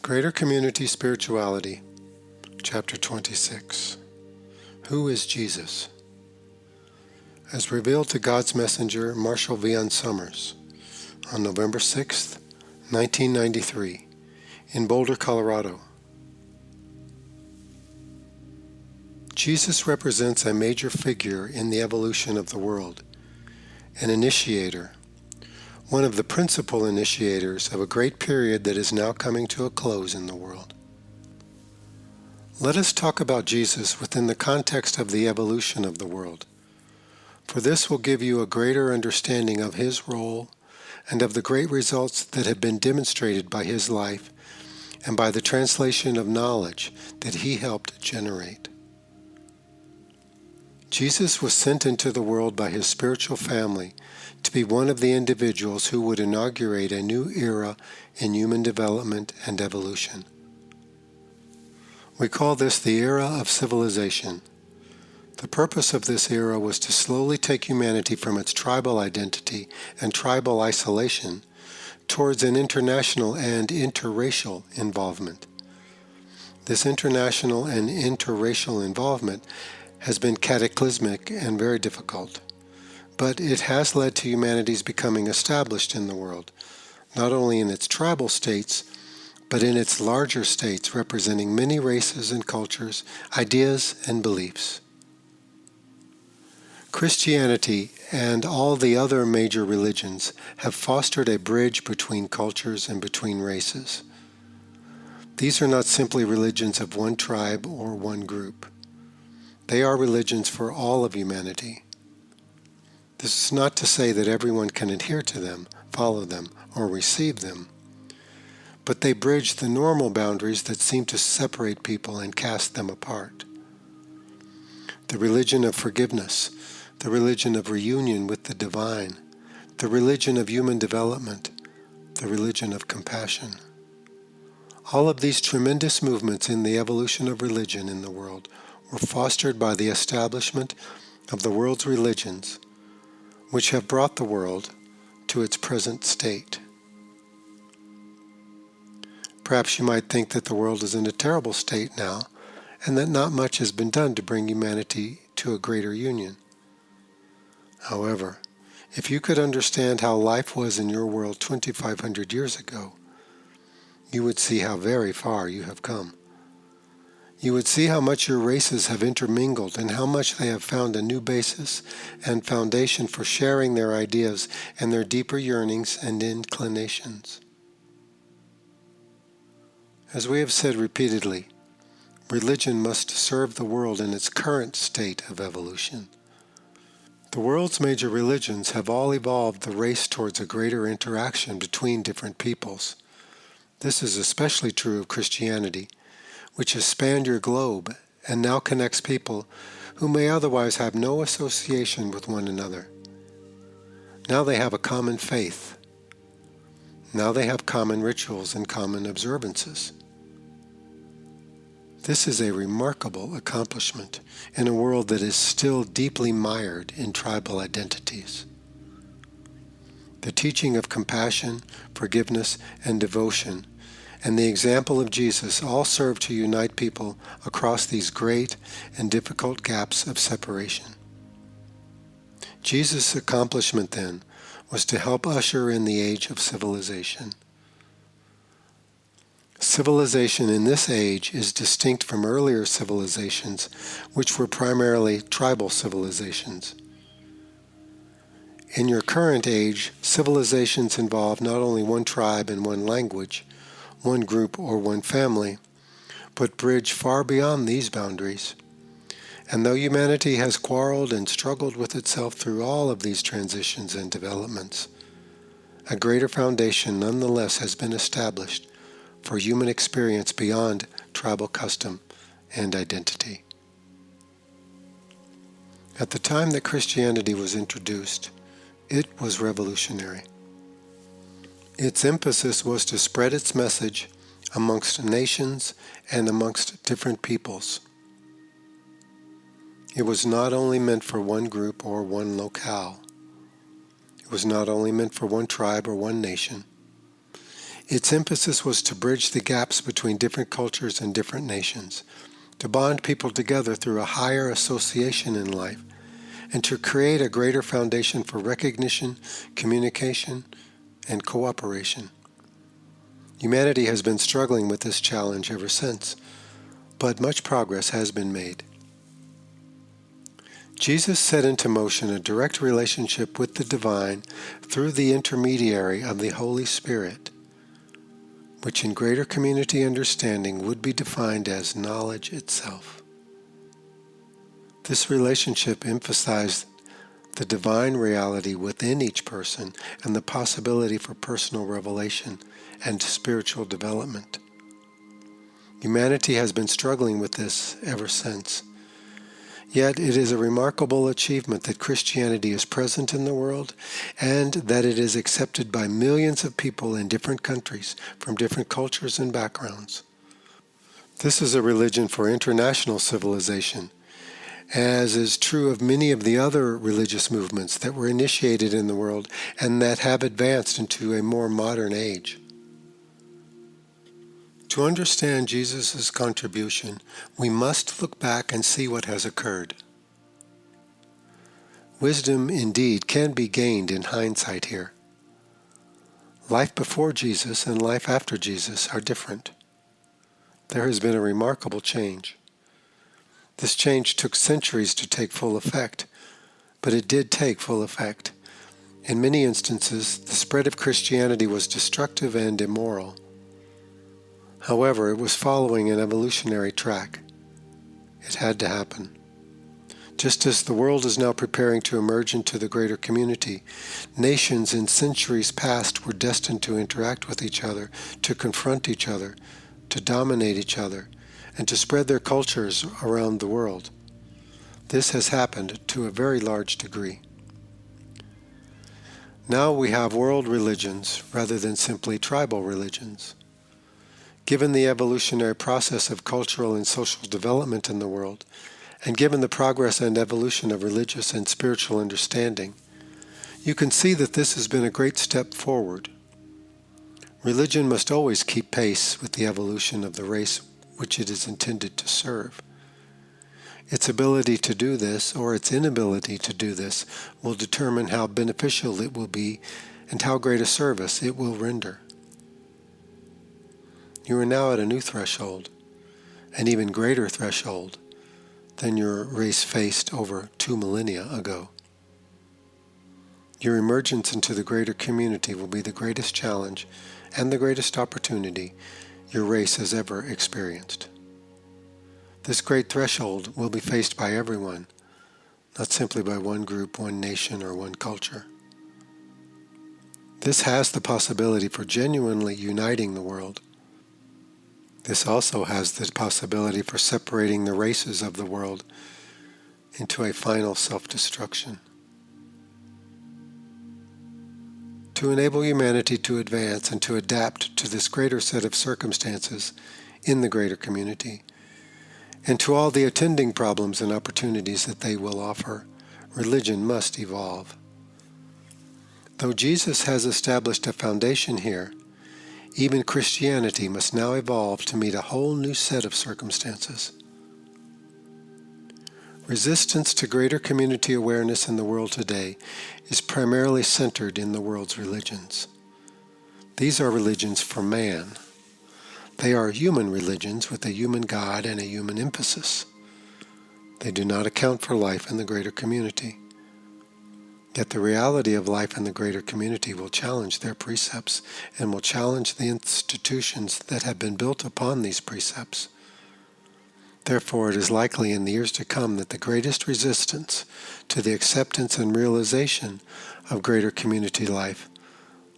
Greater Community Spirituality, Chapter 26. Who is Jesus? As revealed to God's messenger, Marshall V. Summers, on November 6, 1993, in Boulder, Colorado. Jesus represents a major figure in the evolution of the world, an initiator, one of the principal initiators of a great period that is now coming to a close in the world. Let us talk about Jesus within the context of the evolution of the world, for this will give you a greater understanding of his role and of the great results that have been demonstrated by his life and by the translation of knowledge that he helped generate. Jesus was sent into the world by his spiritual family to be one of the individuals who would inaugurate a new era in human development and evolution. We call this the era of civilization. The purpose of this era was to slowly take humanity from its tribal identity and tribal isolation towards an international and interracial involvement. This international and interracial involvement has been cataclysmic and very difficult, but it has led to humanity's becoming established in the world, not only in its tribal states, but in its larger states representing many races and cultures, ideas and beliefs. Christianity and all the other major religions have fostered a bridge between cultures and between races. These are not simply religions of one tribe or one group. They are religions for all of humanity. This is not to say that everyone can adhere to them, follow them, or receive them, but they bridge the normal boundaries that seem to separate people and cast them apart. The religion of forgiveness, the religion of reunion with the divine, the religion of human development, the religion of compassion. All of these tremendous movements in the evolution of religion in the world were fostered by the establishment of the world's religions, which have brought the world to its present state. Perhaps you might think that the world is in a terrible state now, and that not much has been done to bring humanity to a greater union. However, if you could understand how life was in your world 2,500 years ago, you would see how very far you have come. You would see how much your races have intermingled and how much they have found a new basis and foundation for sharing their ideas and their deeper yearnings and inclinations. As we have said repeatedly, religion must serve the world in its current state of evolution. The world's major religions have all evolved the race towards a greater interaction between different peoples. This is especially true of Christianity, which has spanned your globe and now connects people who may otherwise have no association with one another. Now they have a common faith. Now they have common rituals and common observances. This is a remarkable accomplishment in a world that is still deeply mired in tribal identities. The teaching of compassion, forgiveness, and devotion and the example of Jesus all serve to unite people across these great and difficult gaps of separation. Jesus' accomplishment, then, was to help usher in the age of civilization. Civilization in this age is distinct from earlier civilizations, which were primarily tribal civilizations. In your current age, civilizations involve not only one tribe and one language, one group or one family, but bridge far beyond these boundaries. And though humanity has quarreled and struggled with itself through all of these transitions and developments, a greater foundation nonetheless has been established for human experience beyond tribal custom and identity. At the time that Christianity was introduced, it was revolutionary. Its emphasis was to spread its message amongst nations and amongst different peoples. It was not only meant for one group or one locale. It was not only meant for one tribe or one nation. Its emphasis was to bridge the gaps between different cultures and different nations, to bond people together through a higher association in life, and to create a greater foundation for recognition, communication, and cooperation. Humanity has been struggling with this challenge ever since, but much progress has been made. Jesus set into motion a direct relationship with the divine through the intermediary of the Holy Spirit, which in greater community understanding would be defined as knowledge itself. This relationship emphasized the divine reality within each person and the possibility for personal revelation and spiritual development. Humanity has been struggling with this ever since. Yet it is a remarkable achievement that Christianity is present in the world and that it is accepted by millions of people in different countries from different cultures and backgrounds. This is a religion for international civilization, as is true of many of the other religious movements that were initiated in the world and that have advanced into a more modern age. To understand Jesus' contribution, we must look back and see what has occurred. Wisdom, indeed, can be gained in hindsight here. Life before Jesus and life after Jesus are different. There has been a remarkable change. This change took centuries to take full effect, but it did take full effect. In many instances, the spread of Christianity was destructive and immoral. However, it was following an evolutionary track. It had to happen. Just as the world is now preparing to emerge into the greater community, nations in centuries past were destined to interact with each other, to confront each other, to dominate each other, and to spread their cultures around the world. This has happened to a very large degree. Now we have world religions rather than simply tribal religions. Given the evolutionary process of cultural and social development in the world, and given the progress and evolution of religious and spiritual understanding, you can see that this has been a great step forward. Religion must always keep pace with the evolution of the race which it is intended to serve. Its ability to do this, or its inability to do this, will determine how beneficial it will be and how great a service it will render. You are now at a new threshold, an even greater threshold than your race faced over 2 millennia ago. Your emergence into the greater community will be the greatest challenge and the greatest opportunity your race has ever experienced. This great threshold will be faced by everyone, not simply by one group, one nation, or one culture. This has the possibility for genuinely uniting the world. This also has the possibility for separating the races of the world into a final self-destruction. To enable humanity to advance and to adapt to this greater set of circumstances in the greater community, and to all the attending problems and opportunities that they will offer, religion must evolve. Though Jesus has established a foundation here, even Christianity must now evolve to meet a whole new set of circumstances. Resistance to greater community awareness in the world today is primarily centered in the world's religions. These are religions for man. They are human religions with a human God and a human emphasis. They do not account for life in the greater community. Yet the reality of life in the greater community will challenge their precepts and will challenge the institutions that have been built upon these precepts. Therefore, it is likely in the years to come that the greatest resistance to the acceptance and realization of greater community life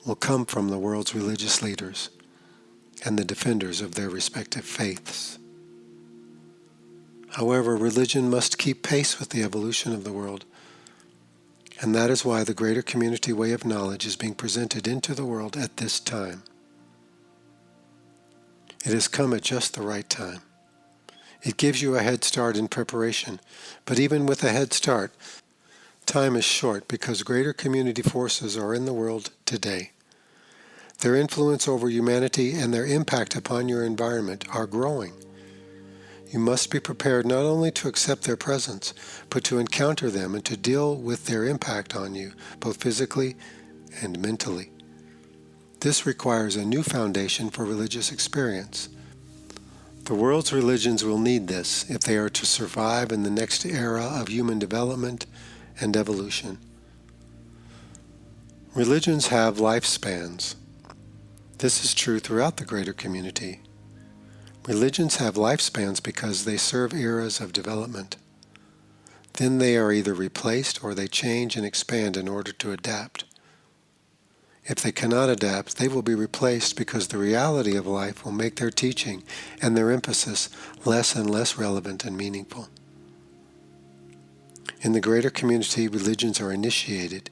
will come from the world's religious leaders and the defenders of their respective faiths. However, religion must keep pace with the evolution of the world, and that is why the greater community way of knowledge is being presented into the world at this time. It has come at just the right time. It gives you a head start in preparation, but even with a head start, time is short because greater community forces are in the world today. Their influence over humanity and their impact upon your environment are growing. You must be prepared not only to accept their presence, but to encounter them and to deal with their impact on you, both physically and mentally. This requires a new foundation for religious experience. The world's religions will need this if they are to survive in the next era of human development and evolution. Religions have lifespans. This is true throughout the greater community. Religions have lifespans because they serve eras of development. Then they are either replaced or they change and expand in order to adapt. If they cannot adapt, they will be replaced because the reality of life will make their teaching and their emphasis less and less relevant and meaningful. In the greater community, religions are initiated,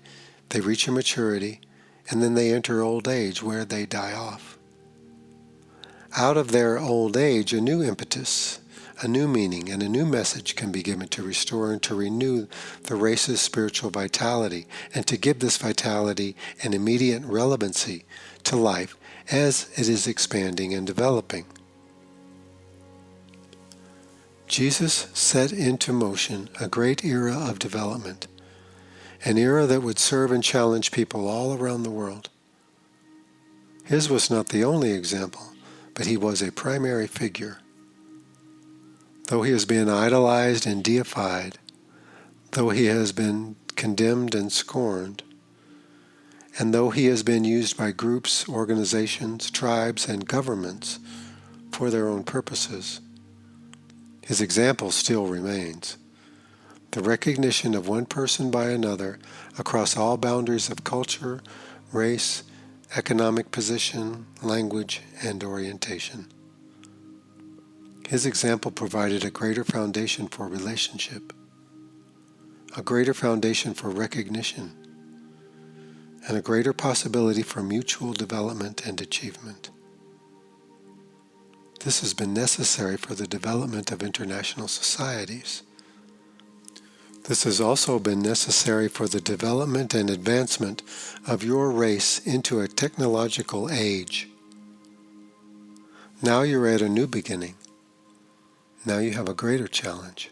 they reach a maturity, and then they enter old age where they die off. Out of their old age, a new impetus, a new meaning, and a new message can be given to restore and to renew the race's spiritual vitality, and to give this vitality an immediate relevancy to life as it is expanding and developing. Jesus set into motion a great era of development, an era that would serve and challenge people all around the world. His was not the only example, but he was a primary figure. Though he has been idolized and deified, though he has been condemned and scorned, and though he has been used by groups, organizations, tribes, and governments for their own purposes, his example still remains. The recognition of one person by another across all boundaries of culture, race, economic position, language, and orientation. His example provided a greater foundation for relationship, a greater foundation for recognition, and a greater possibility for mutual development and achievement. This has been necessary for the development of international societies. This has also been necessary for the development and advancement of your race into a technological age. Now you're at a new beginning. Now you have a greater challenge.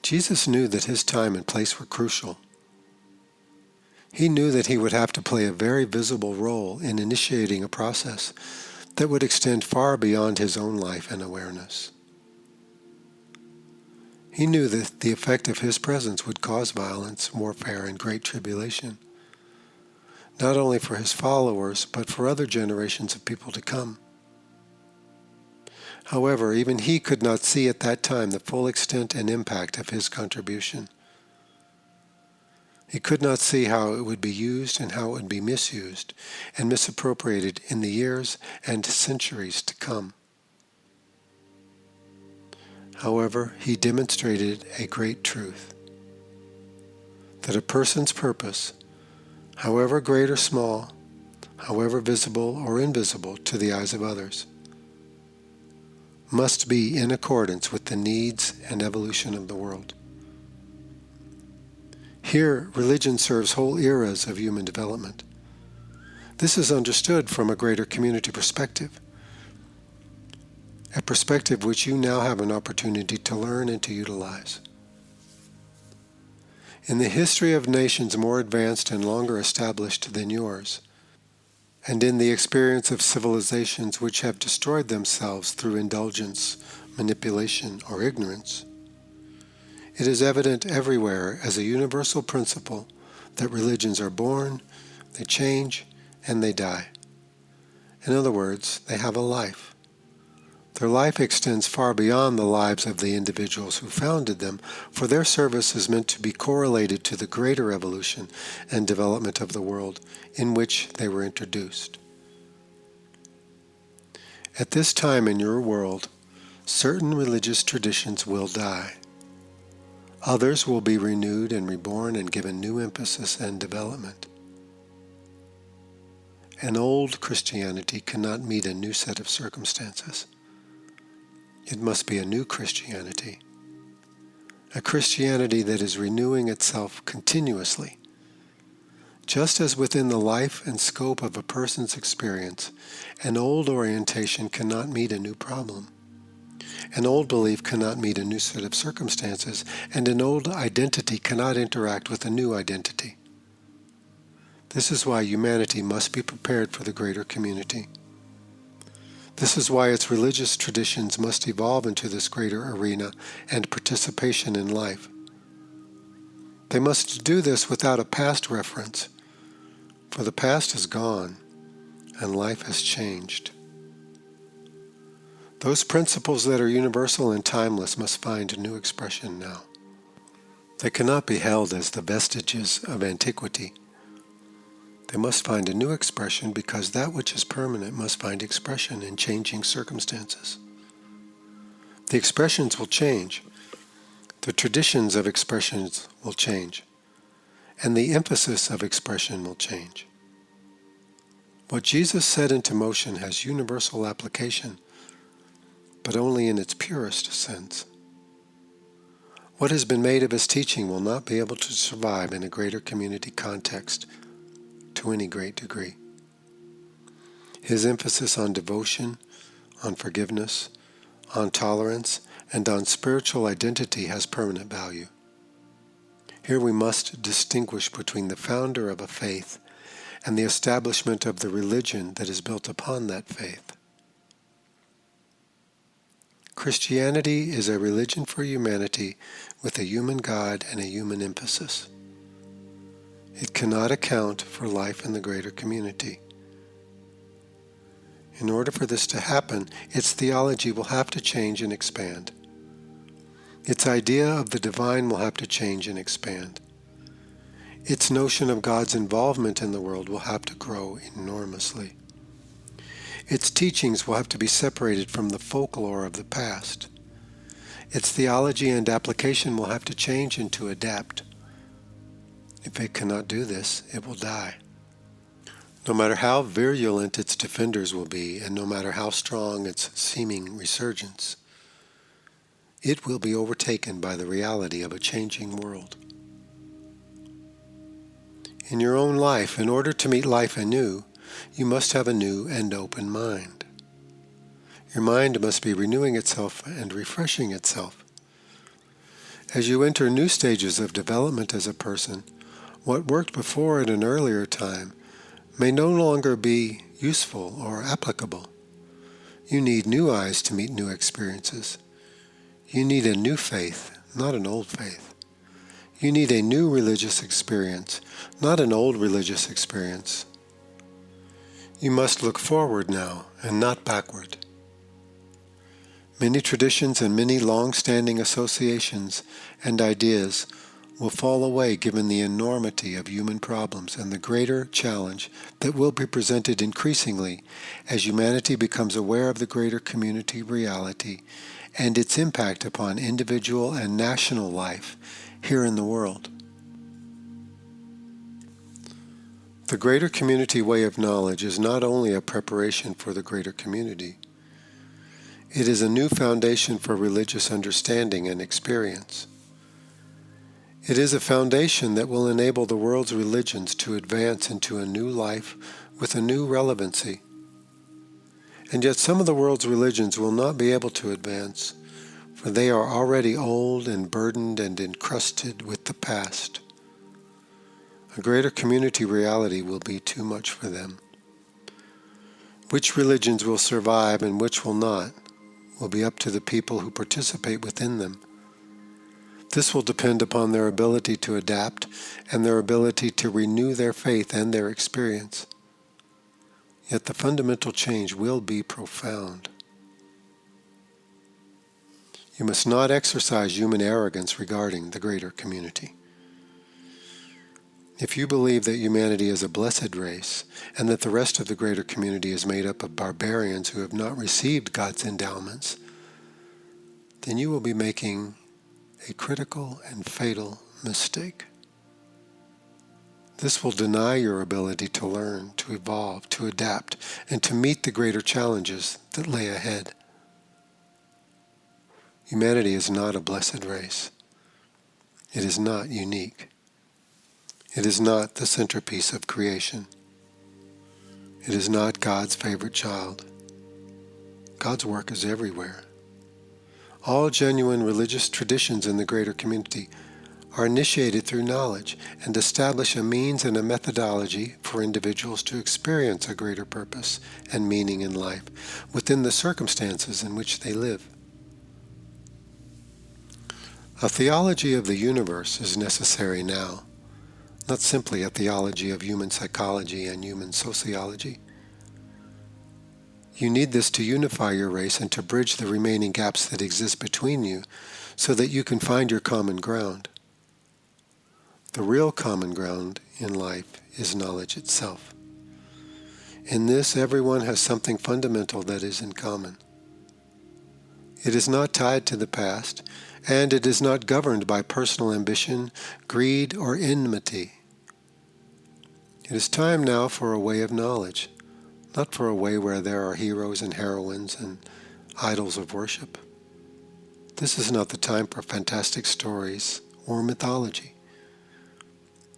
Jesus knew that his time and place were crucial. He knew that he would have to play a very visible role in initiating a process that would extend far beyond his own life and awareness. He knew that the effect of his presence would cause violence, warfare, and great tribulation, not only for his followers, but for other generations of people to come. However, even he could not see at that time the full extent and impact of his contribution. He could not see how it would be used and how it would be misused and misappropriated in the years and centuries to come. However, he demonstrated a great truth, that a person's purpose, however great or small, however visible or invisible to the eyes of others, must be in accordance with the needs and evolution of the world. Here, religion serves whole eras of human development. This is understood from a greater community perspective, a perspective which you now have an opportunity to learn and to utilize. In the history of nations more advanced and longer established than yours, and in the experience of civilizations which have destroyed themselves through indulgence, manipulation, or ignorance, it is evident everywhere as a universal principle that religions are born, they change, and they die. In other words, they have a life. Their life extends far beyond the lives of the individuals who founded them, for their service is meant to be correlated to the greater evolution and development of the world in which they were introduced. At this time in your world, certain religious traditions will die. Others will be renewed and reborn and given new emphasis and development. An old Christianity cannot meet a new set of circumstances. It must be a new Christianity, a Christianity that is renewing itself continuously, Just as within the life and scope of a person's experience, an old orientation cannot meet a new problem. An old belief cannot meet a new set of circumstances, and an old identity cannot interact with a new identity. This is why humanity must be prepared for the greater community. This is why its religious traditions must evolve into this greater arena and participation in life. They must do this without a past reference, for the past is gone and life has changed. Those principles that are universal and timeless must find a new expression now. They cannot be held as the vestiges of antiquity. They must find a new expression because that which is permanent must find expression in changing circumstances. The expressions will change. The traditions of expressions will change. And the emphasis of expression will change. What Jesus set into motion has universal application, but only in its purest sense. What has been made of his teaching will not be able to survive in a greater community context to any great degree. His emphasis on devotion, on forgiveness, on tolerance, and on spiritual identity has permanent value. Here we must distinguish between the founder of a faith and the establishment of the religion that is built upon that faith. Christianity is a religion for humanity with a human God and a human emphasis. It cannot account for life in the greater community. In order for this to happen, its theology will have to change and expand. Its idea of the divine will have to change and expand. Its notion of God's involvement in the world will have to grow enormously. Its teachings will have to be separated from the folklore of the past. Its theology and application will have to change and to adapt. If it cannot do this, it will die. No matter how virulent its defenders will be, and no matter how strong its seeming resurgence, it will be overtaken by the reality of a changing world. In your own life, in order to meet life anew, you must have a new and open mind. Your mind must be renewing itself and refreshing itself. As you enter new stages of development as a person, what worked before at an earlier time may no longer be useful or applicable. You need new eyes to meet new experiences. You need a new faith, not an old faith. You need a new religious experience, not an old religious experience. You must look forward now and not backward. Many traditions and many long-standing associations and ideas will fall away given the enormity of human problems and the greater challenge that will be presented increasingly as humanity becomes aware of the greater community reality and its impact upon individual and national life here in the world. The greater community way of knowledge is not only a preparation for the greater community, it is a new foundation for religious understanding and experience. It is a foundation that will enable the world's religions to advance into a new life with a new relevancy. And yet some of the world's religions will not be able to advance, for they are already old and burdened and encrusted with the past. A greater community reality will be too much for them. Which religions will survive and which will not will be up to the people who participate within them. This will depend upon their ability to adapt and their ability to renew their faith and their experience. Yet the fundamental change will be profound. You must not exercise human arrogance regarding the greater community. If you believe that humanity is a blessed race and that the rest of the greater community is made up of barbarians who have not received God's endowments, then you will be making a critical and fatal mistake. This will deny your ability to learn, to evolve, to adapt, and to meet the greater challenges that lay ahead. Humanity is not a blessed race. It is not unique. It is not the centerpiece of creation. It is not God's favorite child. God's work is everywhere. All genuine religious traditions in the greater community are initiated through knowledge and establish a means and a methodology for individuals to experience a greater purpose and meaning in life within the circumstances in which they live. A theology of the universe is necessary now, not simply a theology of human psychology and human sociology. You need this to unify your race and to bridge the remaining gaps that exist between you so that you can find your common ground. The real common ground in life is knowledge itself. In this, everyone has something fundamental that is in common. It is not tied to the past, and it is not governed by personal ambition, greed, or enmity. It is time now for a way of knowledge, not for a way where there are heroes and heroines and idols of worship. This is not the time for fantastic stories or mythology.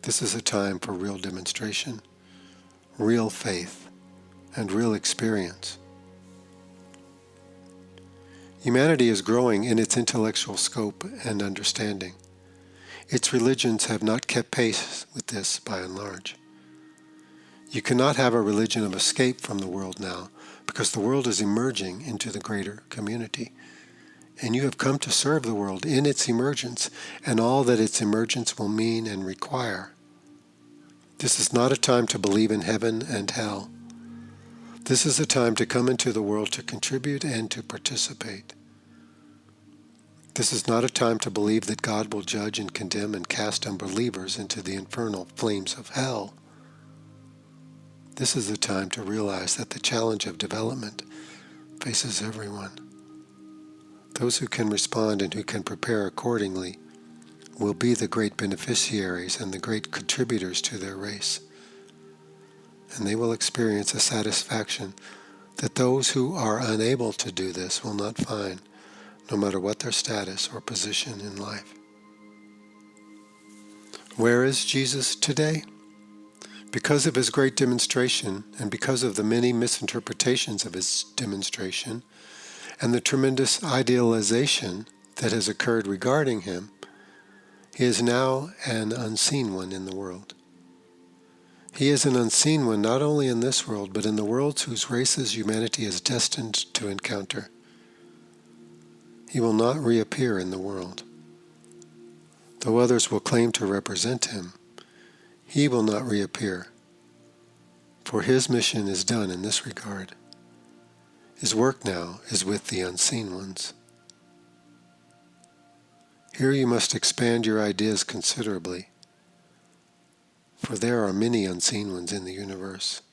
This is a time for real demonstration, real faith, and real experience. Humanity is growing in its intellectual scope and understanding. Its religions have not kept pace with this by and large. You cannot have a religion of escape from the world now, because the world is emerging into the greater community. And you have come to serve the world in its emergence and all that its emergence will mean and require. This is not a time to believe in heaven and hell. This is a time to come into the world to contribute and to participate. This is not a time to believe that God will judge and condemn and cast unbelievers into the infernal flames of hell. This is the time to realize that the challenge of development faces everyone. Those who can respond and who can prepare accordingly will be the great beneficiaries and the great contributors to their race. And they will experience a satisfaction that those who are unable to do this will not find, no matter what their status or position in life. Where is Jesus today? Because of his great demonstration and because of the many misinterpretations of his demonstration and the tremendous idealization that has occurred regarding him, he is now an unseen one in the world. He is an unseen one not only in this world, but in the worlds whose races humanity is destined to encounter. He will not reappear in the world. Though others will claim to represent him, he will not reappear, for his mission is done in this regard. His work now is with the unseen ones. Here you must expand your ideas considerably, for there are many unseen ones in the universe.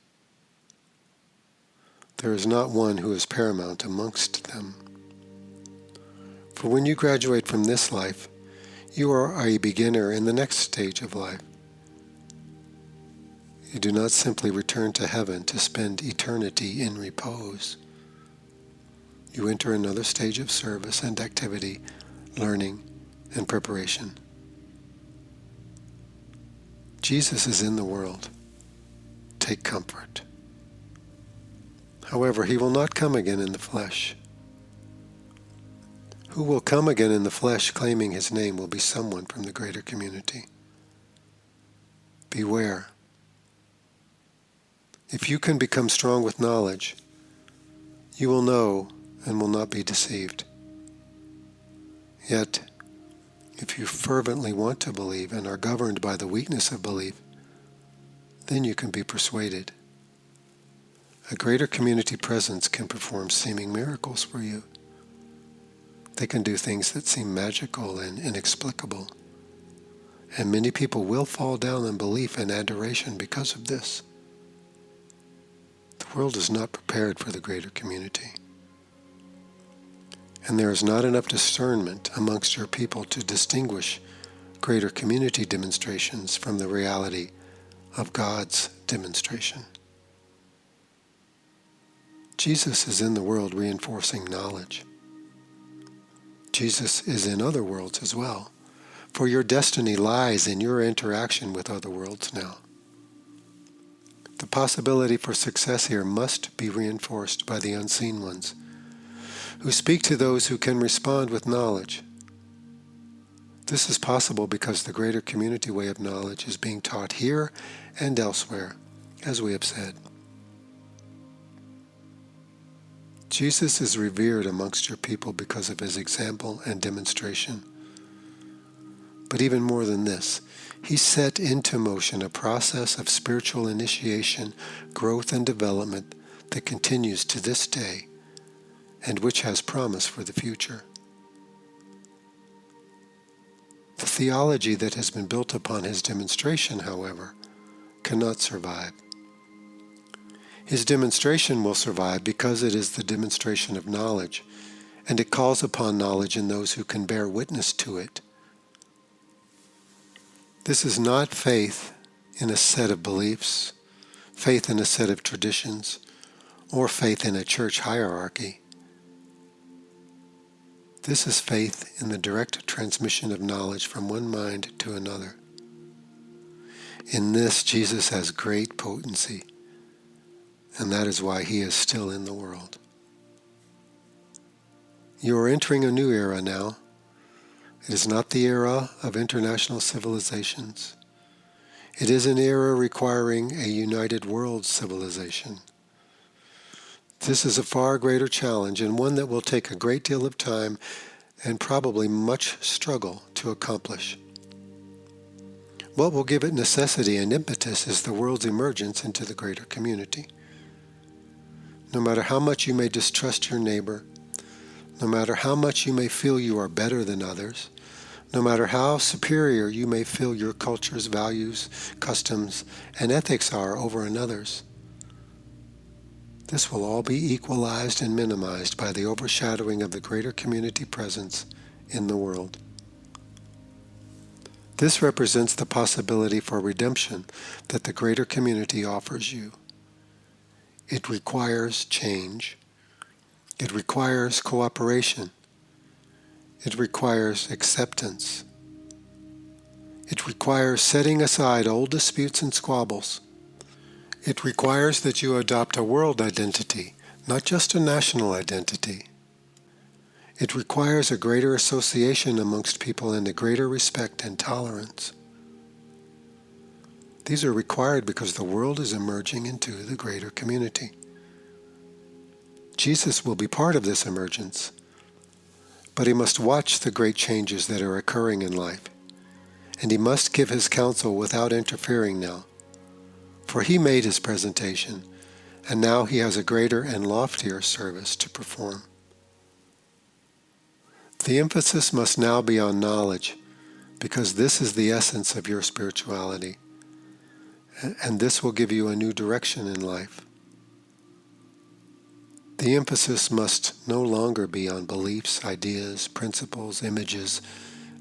There is not one who is paramount amongst them. For when you graduate from this life, you are a beginner in the next stage of life. You do not simply return to heaven to spend eternity in repose. You enter another stage of service and activity, learning, and preparation. Jesus is in the world. Take comfort. However, he will not come again in the flesh. Who will come again in the flesh claiming his name will be someone from the greater community. Beware. If you can become strong with knowledge, you will know and will not be deceived. Yet, if you fervently want to believe and are governed by the weakness of belief, then you can be persuaded. A greater community presence can perform seeming miracles for you. They can do things that seem magical and inexplicable. And many people will fall down in belief and adoration because of this. The world is not prepared for the greater community. And there is not enough discernment amongst your people to distinguish greater community demonstrations from the reality of God's demonstration. Jesus is in the world reinforcing knowledge. Jesus is in other worlds as well, For your destiny lies in your interaction with other worlds now. The possibility for success here must be reinforced by the unseen ones, who speak to those who can respond with knowledge. This is possible because the greater community way of knowledge is being taught here and elsewhere, as we have said. Jesus is revered amongst your people because of his example and demonstration. But even more than this, he set into motion a process of spiritual initiation, growth, and development that continues to this day, and which has promise for the future. The theology that has been built upon his demonstration, however, cannot survive. His demonstration will survive because it is the demonstration of knowledge, and it calls upon knowledge in those who can bear witness to it. This is not faith in a set of beliefs, faith in a set of traditions, or faith in a church hierarchy. This is faith in the direct transmission of knowledge from one mind to another. In this, Jesus has great potency, and that is why he is still in the world. You are entering a new era now. It is not the era of international civilizations. It is an era requiring a united world civilization. This is a far greater challenge, and one that will take a great deal of time and probably much struggle to accomplish. What will give it necessity and impetus is the world's emergence into the greater community. No matter how much you may distrust your neighbor, no matter how much you may feel you are better than others, no matter how superior you may feel your culture's values, customs, and ethics are over another's, this will all be equalized and minimized by the overshadowing of the greater community presence in the world. This represents the possibility for redemption that the greater community offers you. It requires change. It requires cooperation. It requires acceptance. It requires setting aside old disputes and squabbles. It requires that you adopt a world identity, not just a national identity. It requires a greater association amongst people and a greater respect and tolerance. These are required because the world is emerging into the greater community. Jesus will be part of this emergence, but he must watch the great changes that are occurring in life, and he must give his counsel without interfering now. For he made his presentation, and now he has a greater and loftier service to perform. The emphasis must now be on knowledge, because this is the essence of your spirituality, and this will give you a new direction in life. The emphasis must no longer be on beliefs, ideas, principles, images,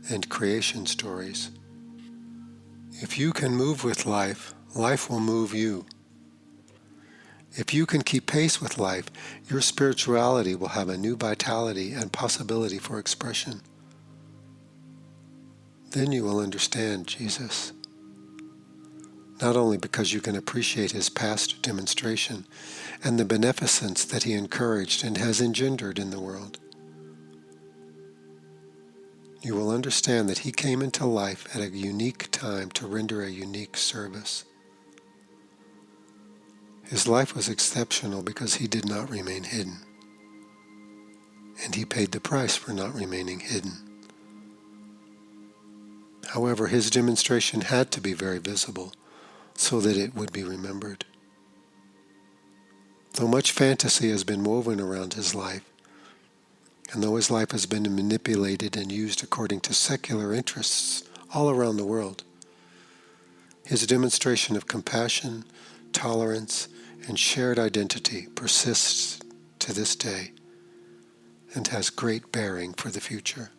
and creation stories. If you can move with life, life will move you. If you can keep pace with life, your spirituality will have a new vitality and possibility for expression. Then you will understand Jesus. Not only because you can appreciate his past demonstration and the beneficence that he encouraged and has engendered in the world. You will understand that he came into life at a unique time to render a unique service. His life was exceptional because he did not remain hidden. And he paid the price for not remaining hidden. However, his demonstration had to be very visible so that it would be remembered. Though much fantasy has been woven around his life, and though his life has been manipulated and used according to secular interests all around the world, his demonstration of compassion, tolerance, and shared identity persists to this day and has great bearing for the future.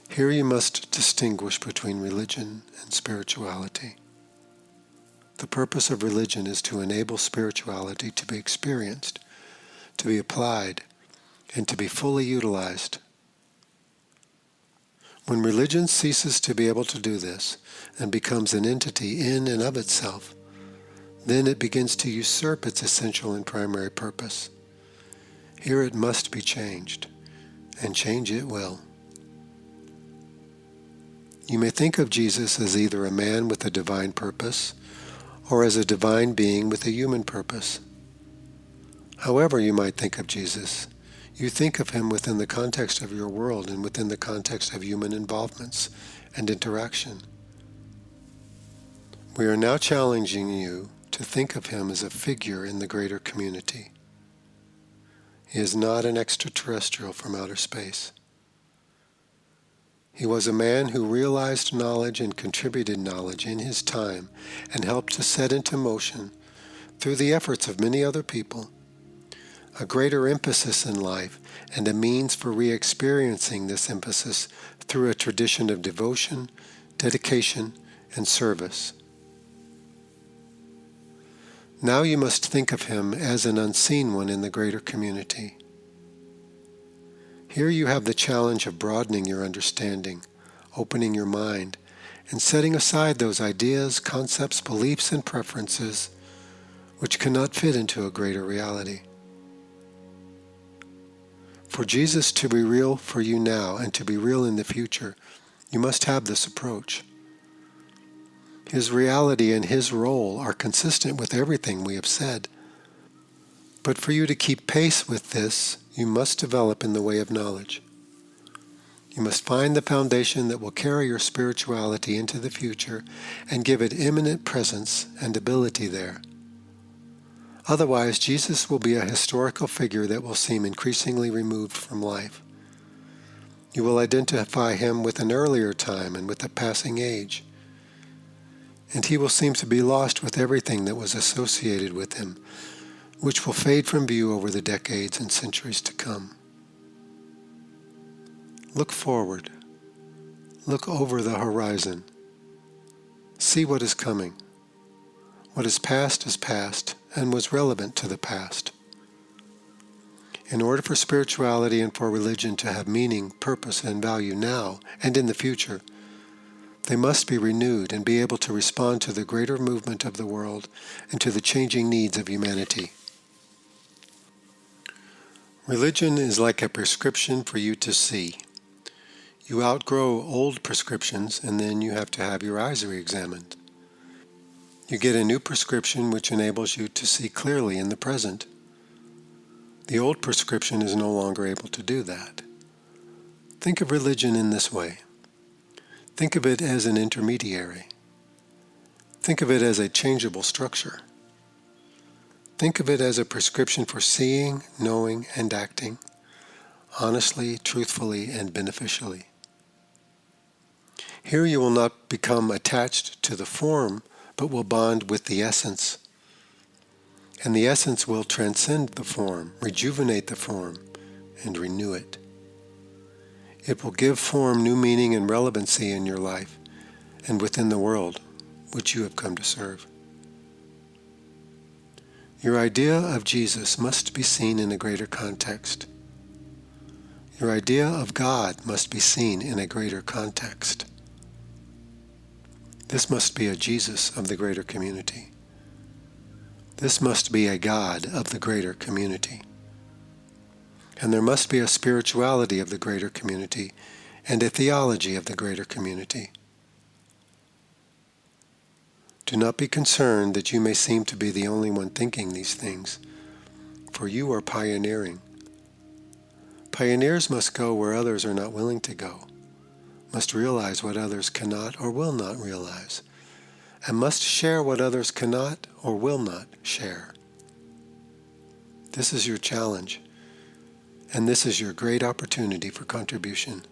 Here you must distinguish between religion and spirituality. The purpose of religion is to enable spirituality to be experienced, to be applied, and to be fully utilized. When religion ceases to be able to do this and becomes an entity in and of itself, then it begins to usurp its essential and primary purpose. Here it must be changed, and change it will. You may think of Jesus as either a man with a divine purpose or as a divine being with a human purpose. However you might think of Jesus, you think of him within the context of your world and within the context of human involvements and interaction. We are now challenging you to think of him as a figure in the greater community. He is not an extraterrestrial from outer space. He was a man who realized knowledge and contributed knowledge in his time and helped to set into motion, through the efforts of many other people, a greater emphasis in life and a means for re-experiencing this emphasis through a tradition of devotion, dedication, and service. Now you must think of him as an unseen one in the greater community. Here you have the challenge of broadening your understanding, opening your mind, and setting aside those ideas, concepts, beliefs, and preferences which cannot fit into a greater reality. For Jesus to be real for you now and to be real in the future, you must have this approach. His reality and his role are consistent with everything we have said. But for you to keep pace with this, you must develop in the way of knowledge. You must find the foundation that will carry your spirituality into the future and give it imminent presence and ability there. Otherwise, Jesus will be a historical figure that will seem increasingly removed from life. You will identify him with an earlier time and with a passing age. And he will seem to be lost with everything that was associated with him, which will fade from view over the decades and centuries to come. Look forward. Look over the horizon. See what is coming. What is past and was relevant to the past. In order for spirituality and for religion to have meaning, purpose, and value now and in the future, they must be renewed and be able to respond to the greater movement of the world and to the changing needs of humanity. Religion is like a prescription for you to see. You outgrow old prescriptions and then you have to have your eyes re-examined. You get a new prescription which enables you to see clearly in the present. The old prescription is no longer able to do that. Think of religion in this way. Think of it as an intermediary. Think of it as a changeable structure. Think of it as a prescription for seeing, knowing, and acting, honestly, truthfully, and beneficially. Here you will not become attached to the form, but will bond with the essence. And the essence will transcend the form, rejuvenate the form, and renew it. It will give form new meaning and relevancy in your life and within the world which you have come to serve. Your idea of Jesus must be seen in a greater context. Your idea of God must be seen in a greater context. This must be a Jesus of the greater community. This must be a God of the greater community. And there must be a spirituality of the greater community and a theology of the greater community. Do not be concerned that you may seem to be the only one thinking these things, for you are pioneering. Pioneers must go where others are not willing to go, must realize what others cannot or will not realize, and must share what others cannot or will not share. This is your challenge. And this is your great opportunity for contribution.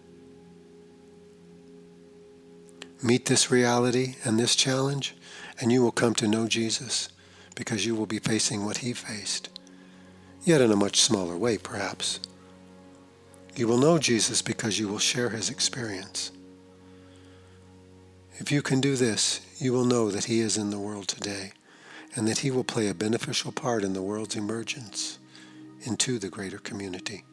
Meet this reality and this challenge, and you will come to know Jesus, because you will be facing what he faced, yet in a much smaller way, perhaps. You will know Jesus because you will share his experience. If you can do this, you will know that he is in the world today, and that he will play a beneficial part in the world's emergence into the greater community.